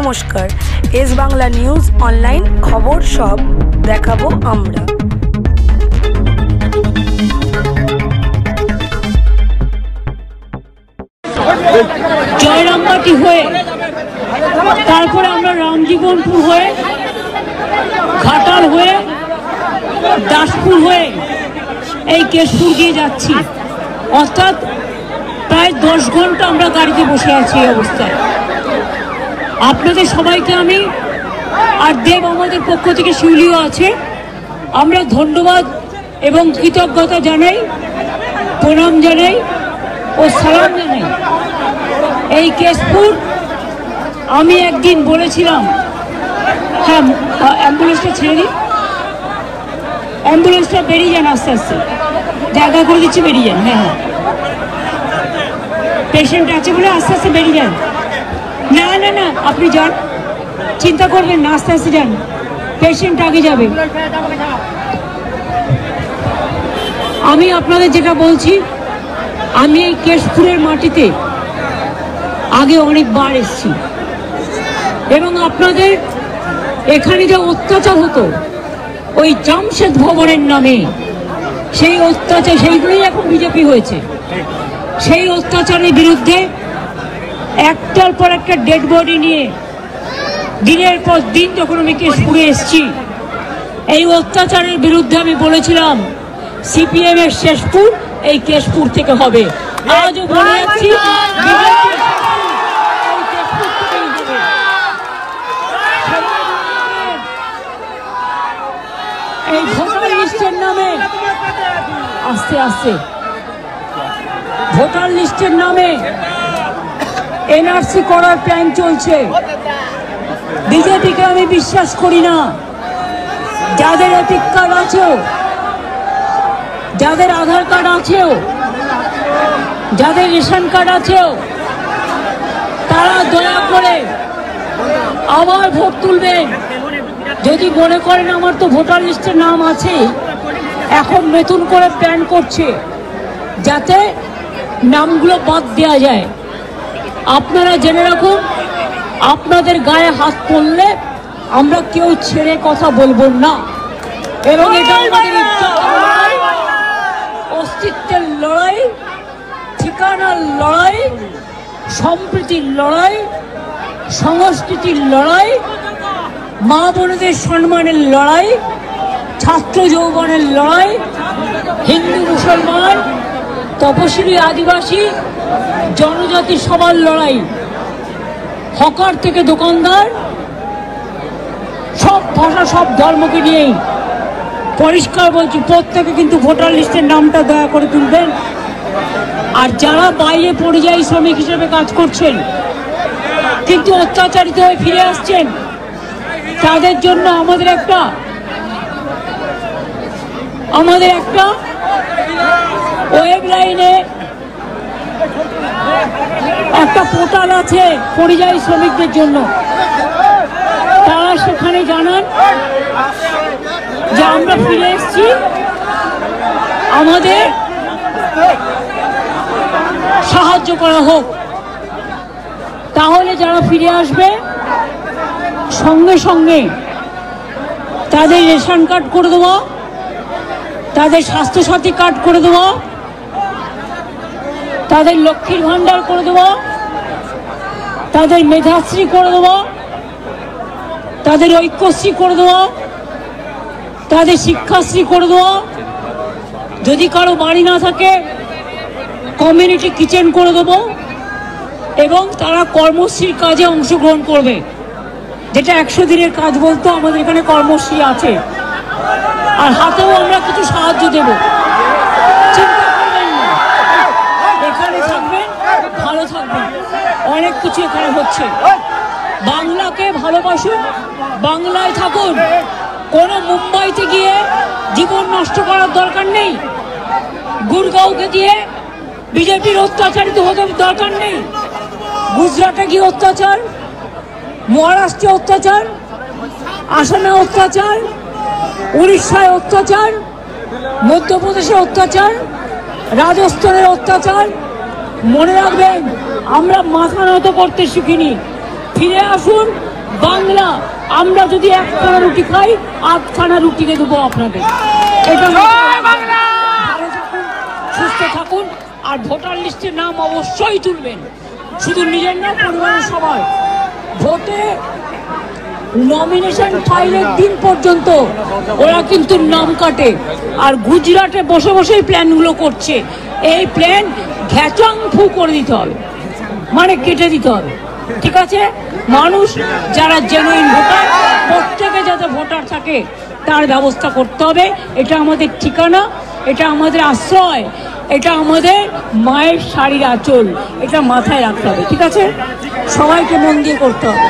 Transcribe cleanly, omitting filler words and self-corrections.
নমস্কার, S Bangla news online খবর সব দেখাবো আমরা। জয়রামবাটি হয়ে তারপরে আমরা রামজীবনপুর হয়ে ঘাটাল হয়ে দাসপুর হয়ে এই কেশপুর দিয়ে যাচ্ছি। অর্থাৎ প্রায় 10 ঘন্টা আমরা গাড়িতে বসে আছি এই অবস্থায়। আপনাদের সবাইকে আমি আর দেব আমাদের পক্ষ থেকে শিউলিও আছে, আমরা ধন্যবাদ এবং কৃতজ্ঞতা জানাই, প্রণাম জানাই ও সালাম জানাই। এই কেশপুর আমি একদিন বলেছিলাম, হ্যাঁ অ্যাম্বুলেন্সটা ছেড়ে দিই, অ্যাম্বুলেন্সটা বেরিয়ে যান, আস্তে আস্তে জায়গা করে দিচ্ছি, বেরিয়ে যান। হ্যাঁ হ্যাঁ, পেশেন্ট আছে বলে আস্তে আস্তে বেরিয়ে যান। না না না, আপনি যান, চিন্তা করবেন না, আস্তে আস্তে যান, পেশেন্ট আগে যাবে। আমি আপনাদের যেটা বলছি, আমি এই কেশপুরের মাটিতে আগে অনেকবার এসেছি এবং আপনাদের এখানে যে অত্যাচার হতো ওই জামশেদ ভবনের নামে, সেই অত্যাচার, সেইগুলোই এখন বিজেপি হয়েছে। সেই অত্যাচারের বিরুদ্ধে একটার পর একটা ডেড বডি নিয়ে দিনের পর দিন যখন আমি কেশপুরে এসেছি, এই অত্যাচারের বিরুদ্ধে আমি বলেছিলাম সিপিএম এর শেষপুর এই কেশপুর থেকে হবে। আজও বলে যাচ্ছি, এই ভোটার লিস্টের নামে আস্তে আস্তে ভোটার লিস্টের নামে এনআরসি করার প্ল্যান চলছে। বিজেপিকে আমি বিশ্বাস করি না। যাদের এপিক কার্ড আছে, যাদের আধার কার্ড আছে, যাদের রেশন কার্ড আছে, তারা দয়া করে আবার ভোট তুলবেন। যদি মনে করেন আমার তো ভোটার লিস্টের নাম আছে, এখন নতুন করে প্ল্যান করছে যাতে নামগুলো বাদ দেওয়া যায়। আপনারা জেনে রাখুন, আপনাদের গায়ে হাত পড়লে আমরা কেউ ছেড়ে কথা বলবো না এবং এটা আমাদের অস্তিত্বের লড়াই, ঠিকানার লড়াই, সম্প্রীতির লড়াই, সংস্কৃতির লড়াই, মা বোনদের সম্মানের লড়াই, ছাত্র যৌবনের লড়াই, হিন্দু মুসলমান, তপশিলি আদিবাসী জনজাতি সবার লড়াই, হকার থেকে দোকানদার, সব ভাষা সব ধর্মকে নিয়েই। পরিষ্কার বলছি, প্রত্যেকে কিন্তু ভোটার লিস্টের নামটা দয়া করে তুলবেন। আর যারা বাইরে পরিযায়ী শ্রমিক হিসেবে কাজ করছেন কিন্তু অত্যাচারিত হয়ে ফিরে আসছেন, তাদের জন্য আমাদের একটা ওয়েব লাইনে একটা পোর্টাল আছে পরিযায়ী শ্রমিকদের জন্য। তারা সেখানে জানান যে আমরা ফিরে এসেছি, আমাদের সাহায্য করা হোক। তাহলে যারা ফিরে আসবে সঙ্গে সঙ্গে তাদের রেশন কার্ড করে দেবো, তাদের স্বাস্থ্যসাথী কার্ড করে দেবো, তাদের লক্ষ্মীর ভান্ডার করে দেবো, তাদের মেধাশ্রী করে দেবো, তাদের ঐক্যশ্রী করে দেবো, তাদের শিক্ষাশ্রী করে দেবো। যদি কারো বাড়ি না থাকে কমিউনিটি কিচেন করে দেবো এবং তারা কর্মশ্রীর কাজে অংশগ্রহণ করবে, যেটা 100 দিনের কাজ বলতো, আমাদের এখানে কর্মশ্রী আছে। আর হাতেও আমরা কিছু সাহায্য দেব, চিন্তা করবেন না, এখানে থাকবেন, ভালো থাকবেন। অনেক কিছু এখানে হচ্ছে। বাংলাকে ভালোবাসুন, বাংলায় থাকুন। কোনো মুম্বাইতে গিয়ে জীবন নষ্ট করার দরকার নেই, গুরগাঁওকে দিয়ে বিজেপির অত্যাচারিত হতে দরকার নেই। গুজরাটে গিয়ে অত্যাচার, মহারাষ্ট্রে অত্যাচার, আসামে অত্যাচার, উড়িষ্যায় অত্যাচার, মধ্যপ্রদেশে অত্যাচার, রাজস্থানের অত্যাচার। মনে রাখবেন, আমরা মাথা নত করতে শিখিনি। ফিরে আসুন, বাংলা, আমরা যদি একখানা রুটি খাই 8খানা রুটিকে দেবো আপনাদের। এটা ভালো থাকুন, সুস্থ থাকুন, আর ভোটার লিস্টের নাম অবশ্যই তুলবেন, শুধু নিজের না, পরিবারের সবাই। ভোটে নমিনেশন ফাইলের দিন পর্যন্ত ওরা কিন্তু নাম কাটে, আর গুজরাটে বসে বসেই প্ল্যানগুলো করছে। এই প্ল্যান ঘ্যাচাং ফু করে দিতে হবে, মানে কেটে দিতে হবে, ঠিক আছে? মানুষ যারা জেনুইন ভোটার, প্রত্যেকে যাতে ভোটার থাকে তার ব্যবস্থা করতে হবে। এটা আমাদের ঠিকানা, এটা আমাদের আশ্রয়, এটা আমাদের মায়ের শাড়ির আঁচল, এটা মাথায় রাখতে হবে, ঠিক আছে? সবাইকে মন দিয়ে করতে হবে।